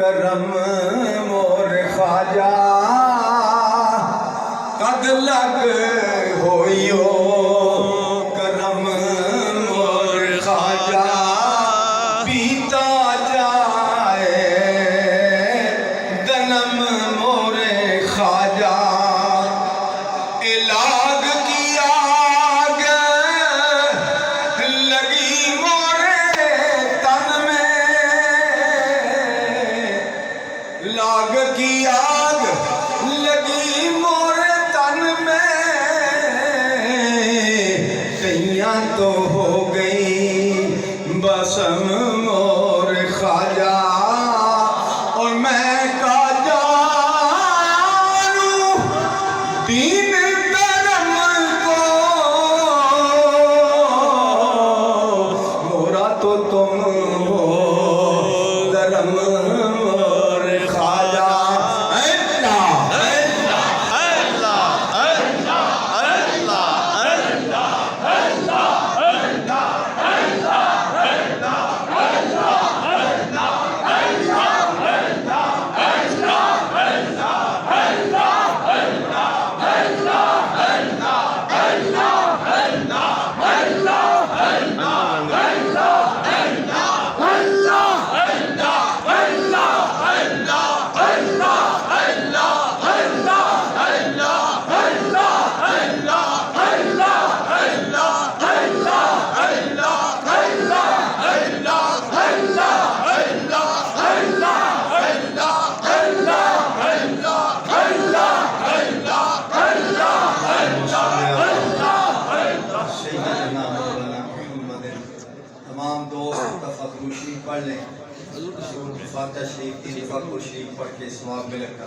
करम मोर ख्वाजा कद लग होइयो करम मोर ख्वाजा पीता जाए दनम मोरे ख्वाजा इलाग की आग लगी मोरे तन में लाग की आग लगी मोरे तन में तैयां तो हो गई बसम मोर ख्वाजा और मैं का जानू दीन धर्म को मोरा तो तुम हो धर्म मोर ख्वाजा तमाम दोस्त तफक्कुर शरीफ पढ़ लें। फातिहा शरीफ की तफक्कुर शरीफ पढ़ के सवाब मिलेगा।